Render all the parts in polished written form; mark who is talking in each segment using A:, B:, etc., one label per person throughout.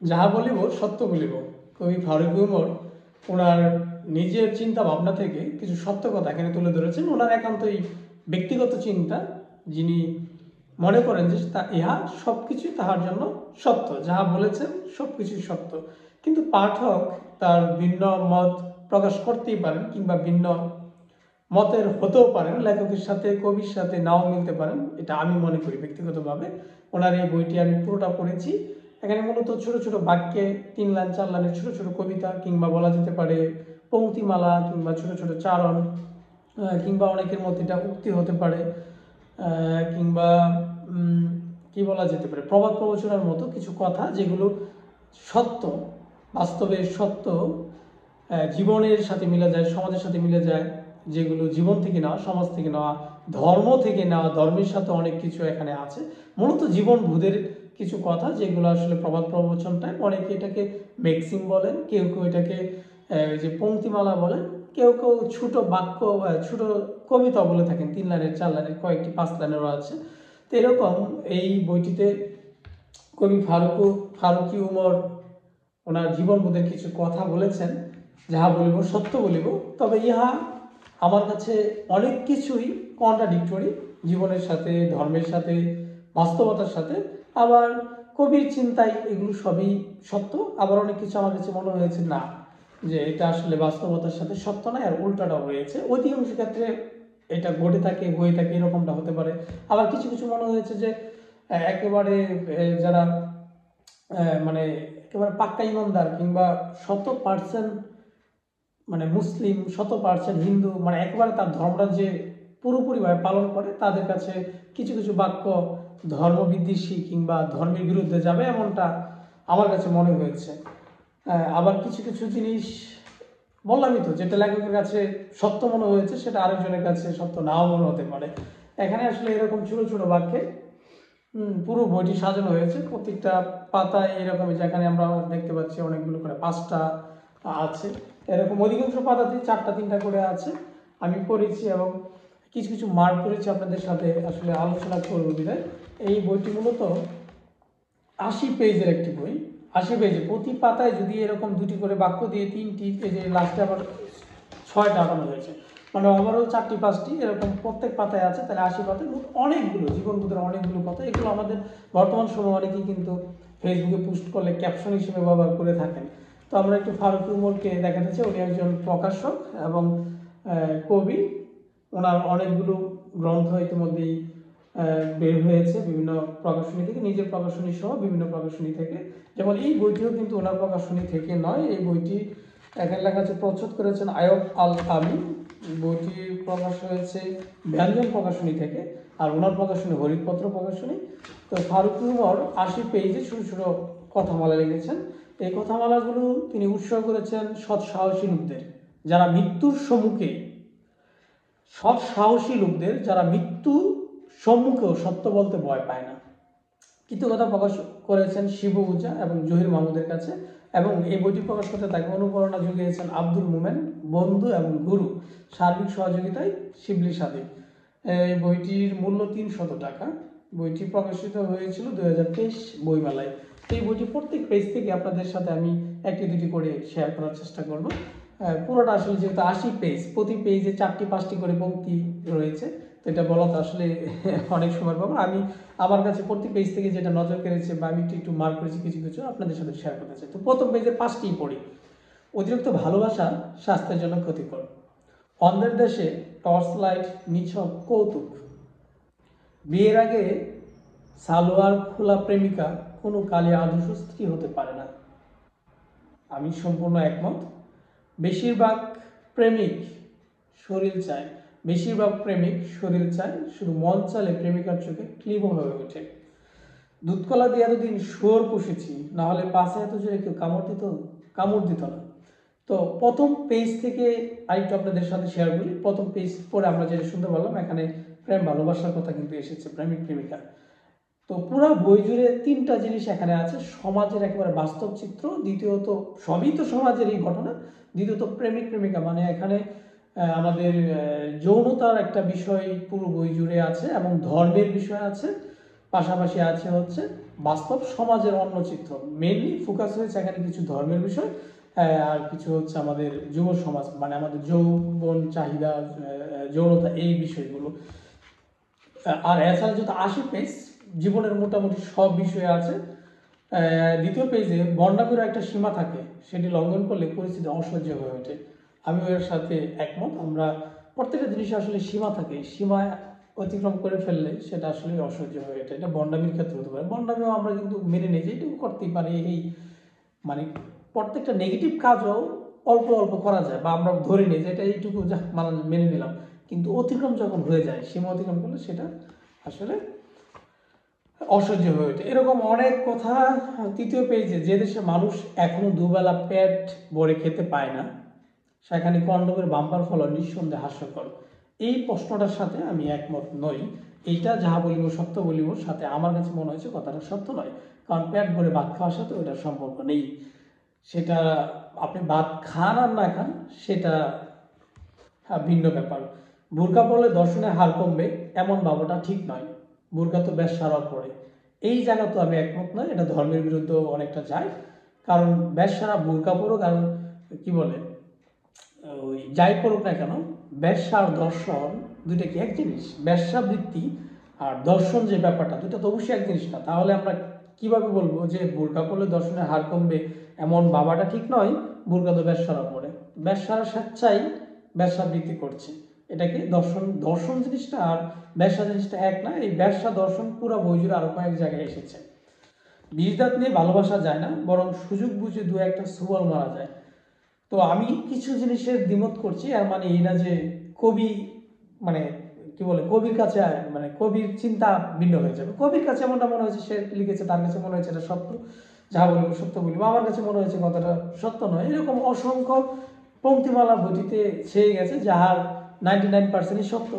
A: যাহা বলিব সত্য বলিব। কবি ফারুকী উমর ওনার নিজের চিন্তা ভাবনা থেকে কিছু সত্য কথা এখানে তুলে ধরেছেন। ওনার একান্তই ব্যক্তিগত চিন্তা, যিনি মনে করেন যে ইহা সব কিছুই তাহার জন্য সত্য, যাহা বলেছেন সব কিছুই সত্য। কিন্তু পাঠক তার ভিন্ন মত প্রকাশ করতেই পারেন, কিংবা ভিন্ন মতের হতেও পারেন, লেখকের সাথে কবির সাথে নাও মিলতে পারেন, এটা আমি মনে করি ব্যক্তিগতভাবে। ওনার এই বইটি আমি পুরোটা পড়েছি। এখানে মূলত ছোট ছোট বাক্যে 3 লাইন 4 লাইনের ছোট ছোট কবিতা, কিংবা বলা যেতে পারে পংক্তিমালা, কিংবা ছোট ছোট চারণ, কিংবা অনেকের মধ্যে এটা উক্তি হতে পারে, কিংবা কি বলা যেতে পারে প্রবাদ প্রবচনের মতো কিছু কথা, যেগুলো সত্য, বাস্তবের সত্য, জীবনের সাথে মিলে যায়, সমাজের সাথে মিলে যায়, যেগুলো জীবন থেকে নেওয়া, সমাজ থেকে নেওয়া, ধর্ম থেকে নেওয়া, ধর্মের সাথে অনেক কিছু এখানে আছে। মূলত জীবন ভূদের কিছু কথা, যেগুলো আসলে প্রবাদ প্রবচন টাইপ। অনেকে এটাকে ম্যাক্সিম বলেন, কেউ কেউ এটাকে যে পংক্তিমালা বলেন, কেউ কেউ ছোট বাক্য, ছোট কবিতা বলে থাকেন, 3 লাইনের 4 লাইনের, কয়েকটি 5 লাইনেরও আছে। তো এরকম এই বইটিতে কবি ফারুকী উমর ওনার জীবনবোধের কিছু কথা বলেছেন, যাহা বলিব সত্য বলিব। তবে ইহা আমার কাছে অনেক কিছুই কন্ট্রাডিক্টরি, জীবনের সাথে, ধর্মের সাথে, বাস্তবতার সাথে। আবার কবির চিন্তায় এগুলো সবই সত্য, আবার অনেক কিছু আমার কাছে মনে হয়েছে না, যে এটা আসলে বাস্তবতার সাথে সত্য নয়, আর উল্টাটা হয়েছে। অধিকাংশ ক্ষেত্রে এটা ঘটে থাকে, হয়ে থাকে, এরকমটা হতে পারে। আবার কিছু কিছু মনে হয়েছে যে একেবারে যারা মানে একেবারে পাক্কা ইমানদার, কিংবা 100% মানে মুসলিম, 100% হিন্দু, মানে একেবারে তার ধর্মটা যে পুরোপুরিভাবে পালন করে, তাদের কাছে কিছু কিছু বাক্য ধর্মবিদ্বেষী কিংবা ধর্মের বিরুদ্ধে যাবে, এমনটা আমার কাছে মনে হয়েছে। আবার কিছু কিছু জিনিস বললামই তো, যেটা লেখকের কাছে সত্য মনে হয়েছে, সেটা আরেকজনের কাছে সত্য নাও মনে হতে পারে। এখানে আসলে এরকম ছোট ছোট বাক্যে পুরো বইটি সাজানো হয়েছে। প্রত্যেকটা পাতায় এরকম, যেখানে আমরা দেখতে পাচ্ছি অনেকগুলো করে 5টা আছে, এরকম অধিকাংশ পাতাতেই 4টা 3টা করে আছে। আমি পড়েছি এবং কিছু কিছু মার্ক করেছি, আপনাদের সাথে আসলে আলোচনা করবো বিধায়। এই বইটি মূলত 80 পেজের একটি বই। 80 পেজে প্রতি পাতায় যদি এরকম 2টি করে বাক্য দিয়ে 3টি পেজে, লাস্টে আবার 6টা আটানো হয়েছে, মানে ওভারঅল 4টি 5টি এরকম প্রত্যেক পাতায় আছে। তাহলে 80 পাতায় অনেকগুলো জীবনবোধের অনেকগুলো কথা। এগুলো আমাদের বর্তমান সময় অনেকেই কিন্তু ফেসবুকে পোস্ট করলে ক্যাপশন হিসেবে ব্যবহার করে থাকেন। তো আমরা একটু ফারুকী উমরকে দেখাতে চাই। উনি একজন প্রকাশক এবং কবি। ওনার অনেকগুলো গ্রন্থ ইতিমধ্যেই বের হয়েছে বিভিন্ন প্রকাশনী থেকে, নিজের প্রকাশনী সহ বিভিন্ন প্রকাশনী থেকে। যেমন এই বইটিও কিন্তু ওনার প্রকাশনী থেকে নয়। এই বইটি এখানে লেখা আছে প্রচ্ছদ করেছেন আয়ব আল আমিন। বইটি প্রকাশ হয়েছে ব্যঞ্জন প্রকাশনী থেকে, আর ওনার প্রকাশনী হরিপত্র প্রকাশনী। তো ফারুকী উমর 80 পেজে ছোট ছোট কথামালা লিখেছেন। এই কথামালাগুলো তিনি উৎসর্গ করেছেন সৎ সাহসী লোকদের, যারা মৃত্যুর সম্মুখে, সৎ সাহসী লোকদের যারা মৃত্যু সম্মুখেও সত্য বলতে ভয় পায় না। কৃতজ্ঞতা প্রকাশ করেছেন শিবু উজা এবং জহির মাহমুদের কাছে। এবং এই বইটি প্রকাশ করতে তাকে অনুপ্রেরণা জুগিয়েছেন আব্দুল মোমেন, বন্ধু এবং গুরু, সার্বিক সহযোগিতায় শিবলি সাদিক। এই বইটির মূল্য 300 টাকা। বইটি প্রকাশিত হয়েছিল 2023 বইমেলায়। এই বইটি প্রত্যেক পেজ থেকে আপনাদের সাথে আমি 1টি 2টি করে শেয়ার করার চেষ্টা করব। পুরোটা আসলে যেহেতু 80 পেজ, প্রতি পেজে 4টি 5টি করে পংক্তি রয়েছে, তো এটা বলা তো আসলে অনেক সময় পাবো। আমি আমার কাছে প্রতি পেজ থেকে যেটা নজর কেড়েছে বা আমি একটু মার্ক করেছি, কিছু কিছু আপনাদের সাথে শেয়ার করতে চাই। তো প্রথম পেজে 5টি পড়ি। অতিরিক্ত ভালোবাসা স্বাস্থ্যের জন্য ক্ষতিকর। অন্ধের দেশে টর্চ লাইট নিছক কৌতুক। বিয়ের আগে সালোয়ার খোলা প্রেমিকা কোনো কালে আদর্শ স্ত্রী হতে পারে না। আমি সম্পূর্ণ একমত। বেশিরভাগ প্রেমিক শরীর চায়, বেশিরভাগ প্রেমিক শরীর চায়, শুধু মন চালে প্রেমিকার চোখে ক্লিব হয়ে ওঠে। দুধকলা দিয়ে এতদিন শুয়োর পুষেছি, না হলে পাশে এত জোরে কেউ কামড় দিত না। তো প্রথম পেজ থেকে আরেকটু আপনাদের সাথে শেয়ার করি। প্রথম পেজ পরে আমরা যেটা শুনতে পারলাম, এখানে প্রেম ভালোবাসার কথা কিন্তু এসেছে, প্রেমিক প্রেমিকা। তো পুরো বই জুড়ে 3টা জিনিস এখানে আছে। সমাজের একেবারে বাস্তব চিত্র, দ্বিতীয়ত সবই তো সমাজের এই ঘটনা, দ্বিতীয়ত প্রেমিক প্রেমিকা, মানে এখানে আমাদের যৌনতার একটা বিষয় পুরো বই জুড়ে আছে এবং ধর্মের বিষয় আছে। পাশাপাশি আছে হচ্ছে বাস্তব সমাজের অন্য চিত্র। মেইনলি ফোকাস হয়েছে এখানে কিছু ধর্মের বিষয়, আর কিছু হচ্ছে আমাদের যুব সমাজ, মানে আমাদের যৌবন চাহিদা, যৌনতা, এই বিষয়গুলো। আর এছাড়া যেহেতু 80 পেজ, জীবনের মোটামুটি সব বিষয় আছে। দ্বিতীয় পেজে বন্ডামিরও একটা সীমা থাকে, সেটি লঙ্ঘন করলে পরিস্থিতি অসহ্য হয়ে ওঠে। আমি এর সাথে একমত। আমরা প্রত্যেকটা জিনিসে আসলে সীমা থাকে, সীমা অতিক্রম করে ফেললে সেটা আসলে অসহ্য হয়ে ওঠে। এটা বন্ডামির ক্ষেত্রে হতে পারে। বন্ডামিও আমরা কিন্তু মেনে নিই যে এইটুকু করতেই পারি, এই মানে প্রত্যেকটা নেগেটিভ কাজও অল্প অল্প করা যায়, বা আমরা ধরে নিই যে এটা এইটুকু যা মেনে নিলাম। কিন্তু অতিক্রম যখন হয়ে যায়, সীমা অতিক্রম করলে সেটা আসলে অসহ্য হয়ে ওঠে। এরকম অনেক কথা। তৃতীয় পেজে, যে দেশে মানুষ এখনো দুবেলা পেট ভরে খেতে পায় না, সেখানে কন্ডোমের বাম্পার ফলন নিঃসন্দেহে হাস্যকর। এই প্রশ্নটার সাথে আমি একমত নই। এইটা যাহা বলিব সত্য বলিব, সাথে আমার কাছে মনে হয়েছে কথাটা সত্য নয়। কারণ পেট ভরে ভাত খাওয়ার সাথে ওইটার সম্পর্ক নেই। সেটা আপনি ভাত খান আর না খান, সেটা ভিন্ন ব্যাপার। বোরকা পরলে দর্শনের হার কমবে এমন ভাবাটা ঠিক নয়। বোরকা তো বেশ সারা পড়ে, এই জায়গা তো আমি একমত নয়। এটা ধর্মের বিরুদ্ধে অনেকটা যায়। কারণ বেশ সারা বোরকা পড়ুক আর কি বলে ওই যাই করুক না কেন, ব্যবসা আর দর্শন দুইটা কি এক জিনিস? ব্যবসা বৃত্তি আর দর্শন যে ব্যাপারটা, দুইটা তো অবশ্যই এক জিনিস না। তাহলে আমরা কিভাবে বলবো যে বোরকা পড়লে দর্শনের হার কমবে এমন ভাবাটা ঠিক নয়, বোরকা তো ব্যবসারা পড়ে, ব্যবসারা স্বেচ্ছাই ব্যবসা বৃত্তি করছে। এটাকে দর্শন, দর্শন জিনিসটা আর ব্যবসা জিনিসটা এক না। এই ব্যবসা দর্শন পুরো বই জুড়ে আরো কয়েক জায়গায় এসেছে। বীজদাত নিয়ে ভালোবাসা যায় না, বরং সুযোগ বুঝে দু একটা সুবল মারা যায়। তো আমি কিছু জিনিসের দ্বিমত করছি, আর মানে এই না যে কবি মানে কি বলে কবির কাছে, মানে কবির চিন্তা ভিন্ন হয়ে যাবে। কবির কাছে এমনটা মনে হয়েছে, সে লিখেছে, তার কাছে মনে হয়েছে এটা সত্য, যাহা বলিব সত্য বলিব, আমার কাছে মনে হয়েছে কথাটা সত্য নয়। এরকম অসংখ্য পঙ্ক্তিমালা বইটিতে ছেয়ে গেছে, যাহার 99% সত্য,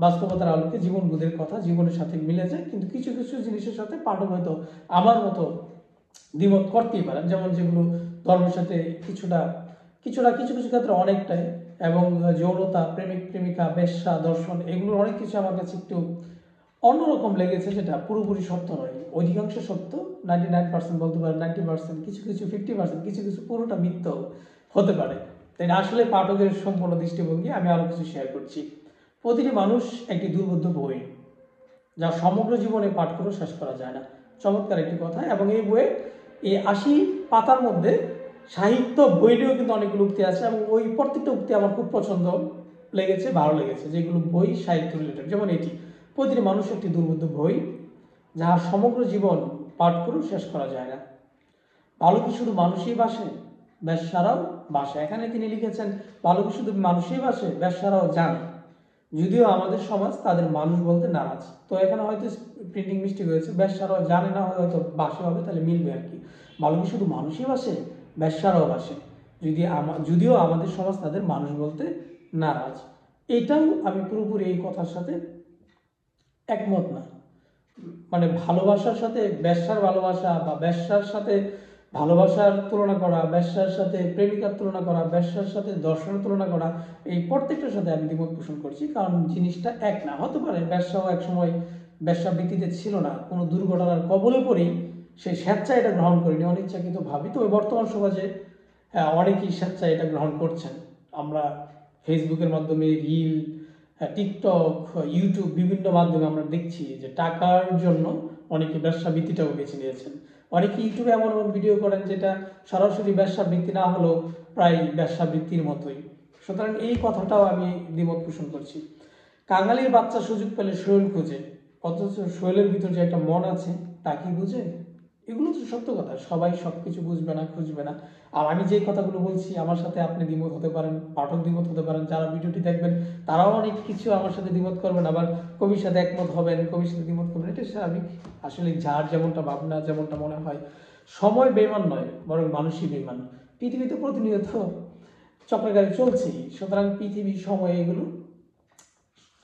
A: বাস্তবতার আলোকে জীবনবোধের কথা জীবনের সাথে মিলে যায়। কিন্তু কিছু কিছু জিনিসের সাথে পাঠক হয়তো আমার মতো দ্বিমত করতেই পারেন, যেমন যেগুলো ধর্মের সাথে কিছুটা কিছুটা কিছু কিছু ক্ষেত্রে অনেকটাই, এবং যৌনতা, প্রেমিক প্রেমিকা, বেশ্যা, দর্শন, এগুলোর অনেক কিছু আমার কাছে একটু অন্যরকম লেগেছে, যেটা পুরোপুরি সত্য নয়। অধিকাংশ সত্য, 99% বলতে পারেন, 90%, কিছু কিছু 50%, কিছু কিছু পুরোটা মিথ্য হতে পারে। তাই আসলে পাঠকের সম্পূর্ণ দৃষ্টিভঙ্গি আমি আরো কিছু শেয়ার করছি। প্রতিটি মানুষ একটি দুর্বোধ্য বই, যা সমগ্র জীবনে পাঠ করে শেষ করা যায় না। চমৎকার একটি কথা। এবং এই বইয়ে এই 80 পাতার মধ্যে সাহিত্য বইটিও কিন্তু অনেকগুলো উক্তি আছে, এবং ওই প্রত্যেকটা উক্তি আমার খুব পছন্দ লেগেছে, ভালো লেগেছে, যেগুলো বই সাহিত্য রিলেটেড। যেমন এটি, প্রতিটি মানুষ একটি দুর্বোধ্য বই, যাহা সমগ্র জীবন পাঠ করেও শেষ করা যায় না। ভালো কি শুধু মানুষই বাসে, বেশ্যারাও বাসে। এখানে তিনি লিখেছেন ভালো কি শুধু মানুষই বাসে, বেশ্যারাও জানে, যদিও আমাদের সমাজ তাদের মানুষ বলতে নারাজ। তো এখানে হয়তো প্রিন্টিং মিস্টেক হয়েছে, বেশ্যারাও জানে না, হয়তো বাসে হবে, তাহলে মিলবে আর কি। ভালো কি শুধু মানুষই বাসে, বেশ্যারাও বাসে, যদিও আমাদের সমাজ তাদের মানুষ বলতে নারাজ। এটাও আমি পুরোপুরি এই কথার সাথে একমত না। মানে ভালোবাসার সাথে বেশ্যার ভালোবাসা, বা বেশ্যার সাথে ভালোবাসার তুলনা করা, বেশ্যার সাথে প্রেমিকার তুলনা করা, বেশ্যার সাথে দর্শনের তুলনা করা, এই প্রত্যেকটার সাথে আমি দ্বিমত পোষণ করছি। কারণ জিনিসটা এক না। হতে পারে বেশ্যাও একসময় বেশ্যাবৃত্তিতে ছিল না, কোনো দুর্ঘটনার কবলে পড়েই সে স্বেচ্ছায় এটা গ্রহণ করেনি, অনিচ্ছাকৃত ভাবে। তবে বর্তমান সমাজে অনেকেই স্বেচ্ছায় এটা গ্রহণ করছেন। আমরা ফেসবুকের মাধ্যমে, রিল, টিকটক, ইউটিউব, বিভিন্ন মাধ্যমে আমরা দেখছি যে টাকার জন্য অনেকে ব্যবসাবৃত্তিটাও বেছে নিয়েছেন। অনেকে ইউটিউবে এমন এমন ভিডিও করেন যেটা সরাসরি ব্যবসাবৃত্তি না হলেও প্রায় ব্যবসাবৃত্তির মতোই। সুতরাং এই কথাটাও আমি দ্বিমত পোষণ করছি। কাঙালির বাচ্চা সুযোগ পেলে শৈল খুঁজে, অথচ শৈলের ভিতর যে একটা মন আছে তা কি বুঝে? এগুলো তো সত্য কথা। সবাই সবকিছু বুঝবে না, খুঁজবে না। আর আমি যে কথাগুলো বলছি, আমার সাথে আপনি দ্বিমত হতে পারেন, পাঠক দ্বিমত হতে পারেন, যারা ভিডিওটি দেখবেন তারাও অনেক কিছু আমার সাথে দ্বিমত করবেন, আবার কবির সাথে একমত হবেন, কবির সাথে দ্বিমত করবেন। এটা স্বাভাবিক। আসলে যার যেমনটা ভাবনা, যেমনটা মনে হয়। সময় বেইমান নয়, বরং মানুষই বেইমান। পৃথিবীতে প্রতিনিয়ত চক্রের গাড়ি চলছেই। সুতরাং পৃথিবী, সময়, এগুলো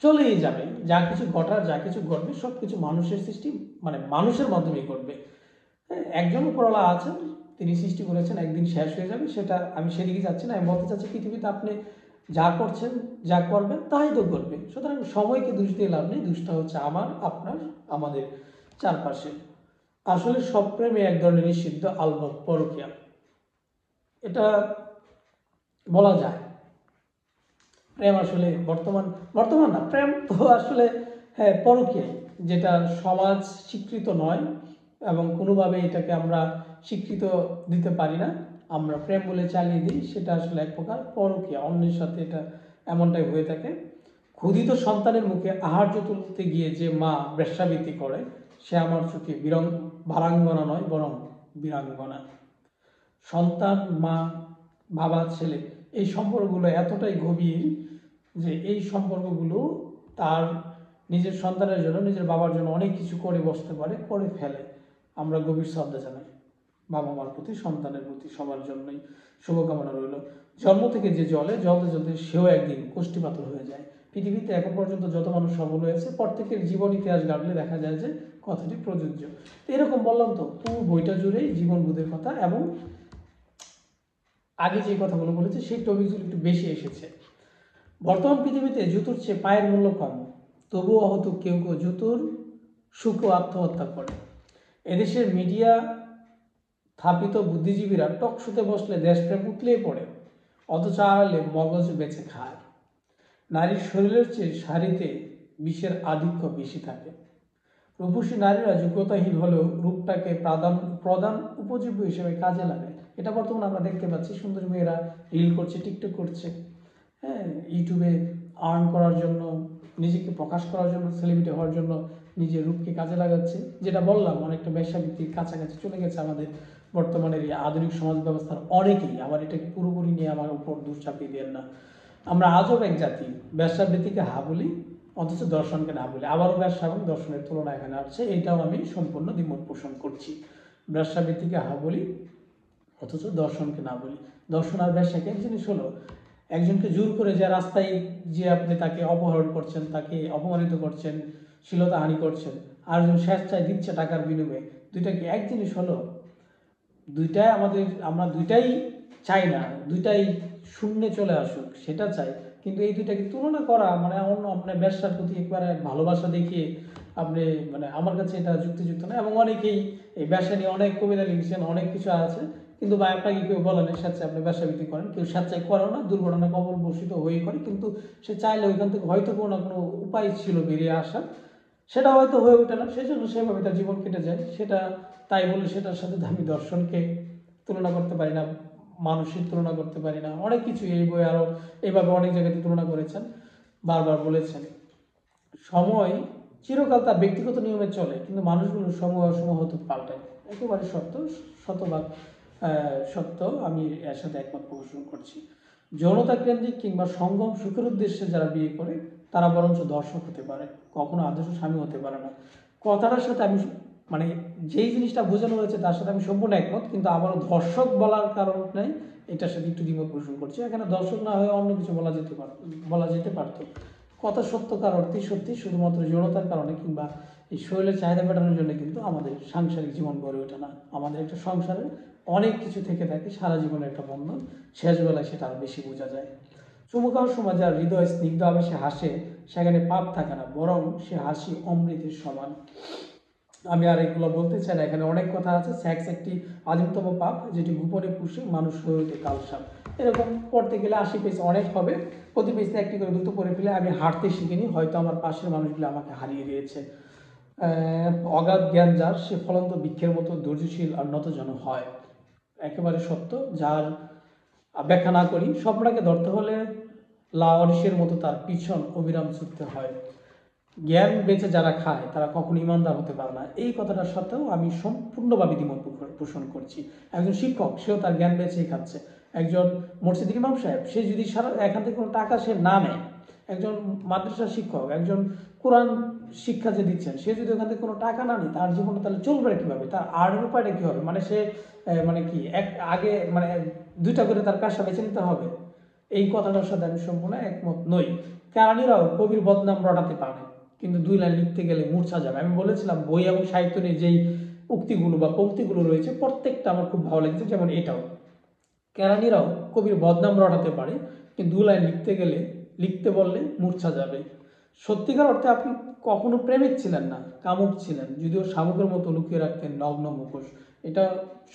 A: চলেই যাবে। যা কিছু ঘটার, যা কিছু ঘটবে, সবকিছু মানুষের সৃষ্টি, মানে মানুষের মাধ্যমেই ঘটবে। একজন উপরওয়ালা আছেন, তিনি সৃষ্টি করেছেন, একদিন শেষ হয়ে যাবে। সেটা আমি সেদিকে যাচ্ছি না। আমি বলতে চাচ্ছি পৃথিবীতে আপনি যা করছেন, যা করবেন, তাই তো ঘটবে। সুতরাং সময়কে দোষ দিয়ে লাভ নেই। দোষটা হচ্ছে আমার, আপনার, আমাদের। চারপাশে। আসলে সব প্রেমে এক ধরনের নিষিদ্ধ, আলবৎ পরকীয়া, এটা বলা যায়। প্রেম আসলে বর্তমান না, প্রেম তো আসলে হ্যাঁ পরকীয়াই, যেটা সমাজ স্বীকৃত নয় এবং কোনোভাবে এটাকে আমরা স্বীকৃত দিতে পারি না, আমরা প্রেম বলে চালিয়ে দিই। সেটা আসলে এক প্রকার পরকীয়া, অন্যের সাথে এটা এমনটাই হয়ে থাকে। ক্ষুধিত সন্তানের মুখে আহার্য তুলতে গিয়ে যে মা বেশ্যাবৃত্তি করে, সে আমার চোখে বারাঙ্গনা নয়, বরং বীরাঙ্গনা। সন্তান, মা, বাবা, ছেলে, এই সম্পর্কগুলো এতটাই গভীর যে এই সম্পর্কগুলো তার নিজের সন্তানের জন্য, নিজের বাবার জন্য অনেক কিছু করে বসতে পারে, করে ফেলে। আমরা গভীর শ্রদ্ধা জানাই বাবা মার প্রতি, সন্তানের প্রতি, সবার জন্যই শুভকামনা রইল। জন্ম থেকে যে জ্বলতে জ্বলতে সেও একদিন কোষ্ঠীপাতর হয়ে যায়। পৃথিবীতে এখন পর্যন্ত যত মানুষ সফল হয়েছে, প্রত্যেকের জীবন ইতিহাস ঘাটলে দেখা যায় যে কথাটি প্রযোজ্য। তো এরকম বললাম তো, পুরো বইটা জুড়েই জীবন বোধের কথা, এবং আগে যে কথাগুলো বলেছি সেই টপিকগুলো একটু বেশি এসেছে। বর্তমান পৃথিবীতে জুতোর চেয়ে পায়ের মূল্য কম, তবুও হয়তো কেউ কেউ জুতোর সুখ আত্মহত্যা করে। এদেশের মিডিয়া স্থাপিত বুদ্ধিজীবীরা টক শুতে বসলে দেশপ্রেম উতলেই পড়ে, অথচ আড়ালে মগজ বেঁচে খায়। নারীর শরীরের চেয়ে শাড়িতে বিষের আধিক্য বেশি থাকে। রূপসী নারীরা যোগ্যতাহীন হলেও রূপটাকে প্রধান উপজীব্য হিসেবে কাজে লাগায়। এটা বর্তমানে আমরা দেখতে পাচ্ছি, সুন্দর মেয়েরা রিল করছে, টিকটক করছে, হ্যাঁ, ইউটিউবে আর্ন করার জন্য, নিজেকে প্রকাশ করার জন্য, সেলিব্রিটি হওয়ার জন্য নিজের রূপকে কাজে লাগাচ্ছে। যেটা বললাম, অনেকটা বেশ্যাবৃত্তির কাছাকাছি চলে গেছে আমাদের বর্তমানের এই আধুনিক সমাজ ব্যবস্থার অনেকেই। আবার এটাকে পুরোপুরি নিয়ে আমার উপর দোষ চাপিয়ে দেন না। আমরা আজব এক জাতি, বেশ্যাবৃত্তিকে হা বলি, অথচ দর্শনকে না বলি। আবারও ব্যবসা এবং দর্শনের তুলনা এখানে আসছে, এইটাও আমি সম্পূর্ণ দ্বিমত পোষণ করছি। বেশ্যাবৃত্তিকে হা বলি, অথচ দর্শনকে না বলি। দর্শন আর ব্যবসাকে এক জিনিস হলো, একজনকে জোর করে যে রাস্তায় যে আপনি তাকে অপহরণ করছেন, তাকে অপমানিত করছেন, শ্লীলতাহানি করছেন, আর একজন স্বেচ্ছায় দিচ্ছে টাকার বিনিময়ে, দুইটা কি এক জিনিস হলো? দুইটাই আমরা দুইটাই চাই না, দুইটাই শূন্যে চলে আসুক, সেটা চাই। কিন্তু এই দুইটাকে তুলনা করা মানে অন্য আপনার ব্যবসার প্রতি একবারে ভালোবাসা দেখিয়ে আপনি, মানে আমার কাছে এটা যুক্তিযুক্ত না। এবং অনেকেই এই ব্যবসা নিয়ে অনেক কবিতা লিখছেন, অনেক কিছু আছে, কিন্তু ভাই আপনাকে কেউ বলে না স্বেচ্ছায় আপনি ব্যবসাবৃত্তি করেন, কেউ স্বেচ্ছায় করেও না, দুর্ঘটনা কবলবশিত হয়ে করে, কিন্তু সে চাইলে ওইখান থেকে হয়তো কোনো না কোনো উপায় ছিল বেরিয়ে আসা, সেটা হয়তো হয়ে ওঠে না, সেই জন্য সেভাবে তার জীবন কেটে যায়। সেটা তাই বলে সেটার সাথে আমি দর্শনকে তুলনা করতে পারি না, মানুষের তুলনা করতে পারি না, অনেক কিছু এই বই আরও এইভাবে অনেক জায়গাতে তুলনা করেছেন, বারবার বলেছেন। সময় চিরকাল তার ব্যক্তিগত নিয়মে চলে, কিন্তু মানুষগুলো সময় অসময় হতে পাল্টায়। একেবারে সত্য, শতভাগ সত্য, আমি এর সাথে একমত পোষণ করছি। যৌনতা কেন্দ্রিক কিংবা সঙ্গম সুখের উদ্দেশ্যে যারা বিয়ে করে, তারা বরঞ্চ দর্শক হতে পারে, কখনো আদর্শ স্বামী হতে পারে না। কথাটার সাথে আমি মানে যেই জিনিসটা বোঝানো হয়েছে তার সাথে আমি সম্পূর্ণ একমত, কিন্তু আবারও দর্শক বলার কারণ নেই, এটার সাথে একটু দ্বিমত পোষণ করছি। এখানে দর্শক না হয়ে অন্য কিছু বলা যেতে পারতো। কথা সত্যকার অর্থেই সত্যি, শুধুমাত্র যৌনতার কারণে কিংবা এই শরীরের চাহিদা মেটানোর জন্য কিন্তু আমাদের সাংসারিক জীবন গড়ে ওঠে না। আমাদের একটা সংসারে অনেক কিছু থেকে থাকে, সারা জীবনের একটা বন্ধন, শেষবেলায় সেটা আরও বেশি বোঝা যায়। চুমু খাওয়ার সময় যার হৃদয় স্নিগ্ধ আবেশে হাসে, সেখানে পাপ থাকে না, বরং সে হাসি অমৃতের সমান। আমি আর এগুলো বলতে চাই না, এখানে অনেক কথা আছে। সেক্স একটি আদিমতম পাপ, যেটি গোপনে পুষে মানুষ হয়ে ওঠে কালসাপ। এরকম পড়তে গেলে 80 পেজ অনেক হবে, প্রতি পেজে একটি করে দ্রুত পড়ে ফেলে আমি হাঁটতে শিখিনি, হয়তো আমার পাশের মানুষগুলো আমাকে হারিয়ে দিয়েছে। অগাধ জ্ঞান যার, সে ফলন্ত বৃক্ষের মতো ধৈর্যশীল আর নতজন হয়। একেবারে সত্য, যার ব্যাখ্যা না করি। স্বপ্নটাকে ধরতে হলে লাওয়ারিসের মতো তার পিছন অবিরাম ছুটতে হয়। জ্ঞান বেঁচে যারা খায় তারা কখনো ইমানদার হতে পারে না, এই কথাটার সাথেও আমি সম্পূর্ণভাবে দ্বিমত পোষণ করছি। একজন শিক্ষক, সেও তার জ্ঞান বেঁচেই খাচ্ছে। একজন মসজিদের ইমাম সাহেব, সে যদি এখান থেকে কোনো টাকা সে না নেয়, একজন মাদ্রাসার শিক্ষক, একজন কোরআন শিক্ষা যে দিচ্ছেন, সে যদি ওখান থেকে কোনো টাকা না নেয়, তার জীবনটা তাহলে চলবে কীভাবে? তার আর্নের উপায়টা কী হবে? মানে সে মানে কি আগে মানে দুইটা করে তার পেশা বেছে নিতে হবে? এই কথাটার সাথে আমি সম্পূর্ণ একমত নই। কেরানিরাও কবির বদনাম রটাতে পারে, কিন্তু 2 লাইন লিখতে গেলে মূর্ছা যাবে। আমি বলেছিলাম বই এবং সাহিত্য নিয়ে যেই উক্তিগুলো বা পঙ্ক্তিগুলো রয়েছে, প্রত্যেকটা আমার খুব ভালো লেগেছে। যেমন এটাও, কেরানিরাও কবির বদনাম রটাতে পারে, কিন্তু 2 লাইন লিখতে বললে মূর্ছা যাবে। সত্যিকার অর্থে আপনি কখনো প্রেমিক ছিলেন না, কামুক ছিলেন, যদিও শামুকের মতো লুকিয়ে রাখতেন নগ্ন মুখোশ। এটা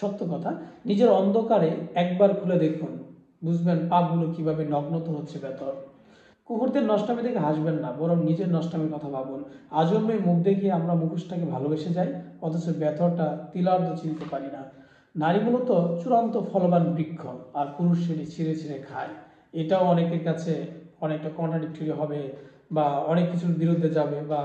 A: সত্য কথা। নিজের অন্ধকারে একবার খুলে দেখুন, বুঝবেন পাপগুলো কিভাবে নগ্নত হচ্ছে ভেতর। কুকুরদের নষ্টামি দেখে হাসবেন না, বরং নিজের নষ্টামির কথা ভাবুন। আজন্মে মুখ দেখিয়ে আমরা মুখোশটাকে ভালোবেসে যাই, অথচ ব্যথরটা তিলার্ধ চিনতে পারি না। নারী মূলত চূড়ান্ত ফলবান বৃক্ষ, আর পুরুষ সেটি ছিঁড়ে ছিঁড়ে খায়। এটাও অনেকের কাছে অনেকটা কন্ট্রাডিক্টরি হবে, বা অনেক কিছুর বিরুদ্ধে যাবে, বা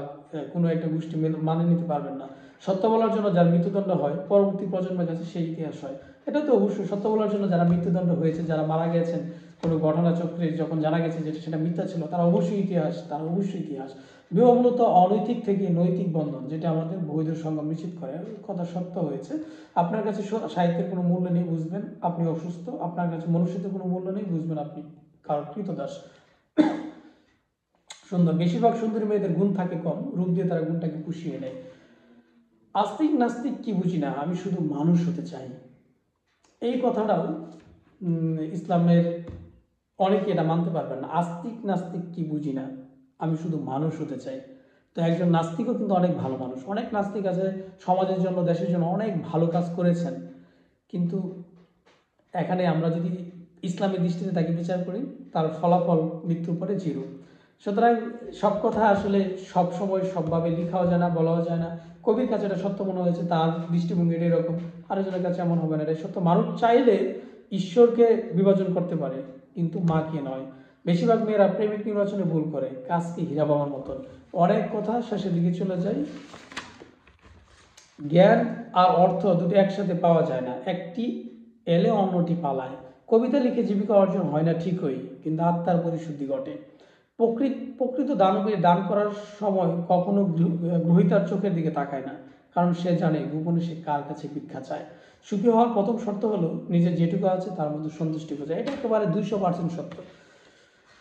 A: কোনো একটা গোষ্ঠী মানে নিতে পারবেন না। সত্য বলার জন্য যার মৃত্যুদণ্ড হয়, পরবর্তী প্রজন্মের কাছে সেই ইতিহাস হয়। এটা তো অবশ্যই সত্য বলার জন্য যারা মৃত্যুদণ্ড হয়েছে, যারা মারা গেছেন কোনো ঘটনাচক্রে, যখন জানা গেছে যেটা সেটা মিথ্যা ছিল, তারা অবশ্যই ইতিহাস, তারা অবশ্যই ইতিহাস। বিবাহ মূলত অনৈতিক থেকে নৈতিক বন্ধন, যেটা আমাদের বৈধ সঙ্গম নিশ্চিত করে। কথা সত্য হয়েছে। আপনার কাছে সাহিত্যের কোনো মূল্য নেই, বুঝবেন আপনি অসুস্থ। আপনার কাছে মনুষ্যত্বের কোনো মূল্য নেই, বুঝবেন আপনি কারো কৃতদাস। সুন্দর, বেশিরভাগ সুন্দরী মেয়েদের গুণ থাকে কম, রূপ দিয়ে তারা গুণটাকে পুষিয়ে নেয়। আস্তিক নাস্তিক কি বুঝি না, আমি শুধু মানুষ হতে চাই। এই কথাটাও ইসলামের অনেকে এটা মানতে পারবেন না। আস্তিক নাস্তিক কি বুঝি না, আমি শুধু মানুষ হতে চাই। তো একজন নাস্তিকও কিন্তু অনেক ভালো মানুষ। অনেক নাস্তিক আছে সমাজের জন্য, দেশের জন্য অনেক ভালো কাজ করেছেন, কিন্তু এখানে আমরা যদি ইসলামের দৃষ্টিতে তাকে বিচার করি, তার ফলাফল মৃত্যুর পরে জিরো। সুতরাং সব কথা আসলে সব সময় সবভাবে লেখাও যায় না, বলাও যায় না। কবির কাছে এটা সত্য মনে হয়েছে, তার দৃষ্টিভঙ্গি এরকম, আরেকজনের কাছে এমন হবে না। এটা সত্য। মানুষ চাইলে ঈশ্বরকে বিভাজন করতে পারে, কিন্তু মাকে নয়। বেশিরভাগ মেয়েরা প্রেমিক নির্বাচনে ভুল করে, কাজকে হীরা বাবার মতন। অনেক কথা শেষের দিকে চলে যায়। জ্ঞান আর অর্থ দুটো একসাথে পাওয়া যায় না, একটি এলে অন্যটি পালায়। কবিতা লিখে জীবিকা অর্জন হয় না ঠিকই, কিন্তু আত্মার পরিশুদ্ধি ঘটে। প্রকৃত দানবীর দান করার সময় কখনো গ্রহিতার চোখের দিকে তাকায় না, কারণ সে জানে গোপনে সে কার কাছে ভিক্ষা চায়। সুখী হওয়ার প্রথম শর্ত হলো নিজের যেটুকু আছে তার মধ্যে সন্তুষ্টি খোঁজা। এটা একেবারে 200% সত্য।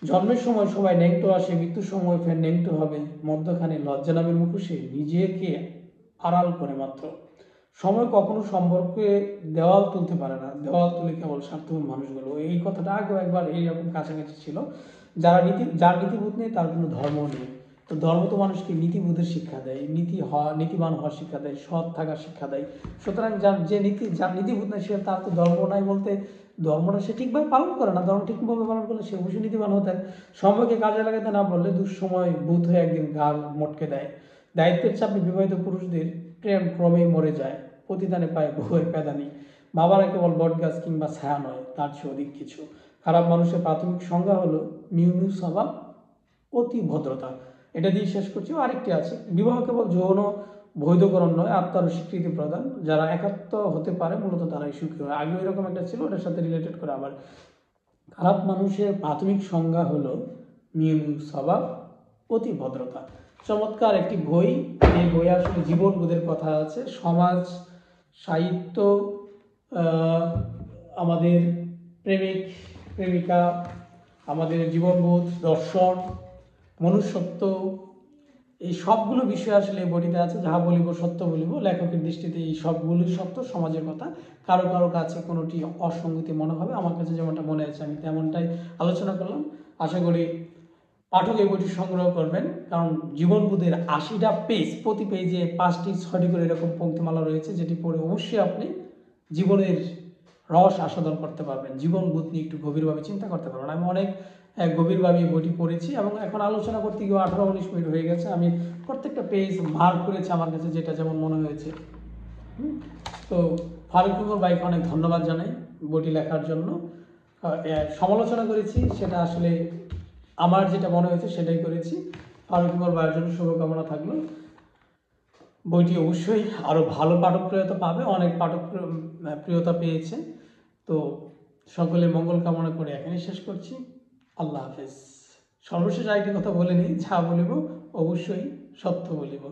A: জন্মের সময় সবাই ন্যাংটো আসে, মৃত্যুর সময় ফের ন্যাংটো হবে। মধ্যখানে লজ্জা নামের মুখোশে নিজেকে আড়াল করে মাত্র। সময় কখনো সম্পর্কে দেওয়াল তুলতে পারে না, দেওয়াল তুলে কেবল স্বার্থবান মানুষগুলো। এই কথাটা আগেও একবার এইরকম কাছাকাছি ছিল। যার নীতিবোধ নেই তার কোনো ধর্ম নেই। তো ধর্ম তো মানুষকে নীতিবোধের শিক্ষা দেয়, নীতিবান হওয়ার শিক্ষা দেয়, সৎ থাকার শিক্ষা দেয়। সুতরাং যার নীতিবোধ নেই, সে তার তো ধর্ম নাই বলতে ধর্মটা সে ঠিকভাবে পালন করে না। ধর্ম ঠিকভাবে পালন করলে সে অবশ্যই নীতিবান হতেন। সময়কে কাজে লাগাতে না বললে দুঃসময় ভূত হয়ে একদিন গাল মটকে দেয়। দায়িত্বের চাপে বিবাহিত পুরুষদের প্রেম ক্রমেই মরে যায়, প্রতিদানে পায় বউয়ের প্যাদানি। বাবারা কেবল বটগাছ কিংবা ছায়া নয়, তার চেয়ে অধিক কিছু। খারাপ মানুষের প্রাথমিক সংজ্ঞা হলো মিউ মিউ স্বভাব, অতি ভদ্রতা। এটা দিয়ে শেষ করছি। আরেকটি আছে, বিবাহ কেবল যৌন বৈধকরণ নয়, আত্মার স্বীকৃতি প্রদান। যারা একাত্ম হতে পারে মূলত তারাই সুখী হয়। আগে এরকম একটা ছিল, ওটার সাথে রিলেটেড করে আবার। খারাপ মানুষের প্রাথমিক সংজ্ঞা হলো মিউ মিউ স্বভাব, অতি ভদ্রতা। চমৎকার একটি বই। এই বই আসলে জীবনবোধের কথা আছে, সমাজ, সাহিত্য, আমাদের প্রেমিক প্রেমিকা, আমাদের জীবনবোধ, দর্শন, মনুষ্যত্ব, এই সবগুলো বিষয় আসলে এই বইটিতে আছে। যাহা বলিব সত্য বলিব, লেখকের দৃষ্টিতে এই সবগুলোই সত্য, সমাজের কথা। কারো কারো কাছে কোনোটি অসঙ্গতি মনে হবে, আমার কাছে যেমনটা মনে হয়েছে আমি তেমনটাই আলোচনা করলাম। আশা করি পাঠক এই বইটি সংগ্রহ করবেন, কারণ জীবনবোধের 80টা পেজ, প্রতি পেজে 5টি 6টি করে এরকম পংক্তিমালা রয়েছে, যেটি পড়ে অবশ্যই আপনি জীবনের রস আস্বাদন করতে পারবেন, জীবনবোধ নিয়ে একটু গভীরভাবে চিন্তা করতে পারবেন। আমি অনেক গভীরভাবে এই বইটি পড়েছি, এবং এখন আলোচনা করতে গিয়ে 18-19 মিনিট হয়ে গেছে। আমি প্রত্যেকটা পেজ মার্ক করেছি আমার কাছে যেটা যেমন মনে হয়েছে। তো ফারুক উমর ভাইকে অনেক ধন্যবাদ জানাই বইটি লেখার জন্য। সমালোচনা করেছি, সেটা আসলে আমার যেটা মনে হয়েছে সেটাই করেছি। ফারুক উমর ভাইয়ের জন্য শুভকামনা থাকলো। বইটি অবশ্যই আরও ভালো পাঠক প্রিয়তা পাবে, অনেক পাঠক প্রিয়তা পেয়েছে। তো সকলে মঙ্গল কামনা করে এখানে শেষ করছি। আল্লাহ হাফেজ। সর্বশেষ আরেকটি কথা বলে নিই, যা বলিব অবশ্যই সত্য বলিব।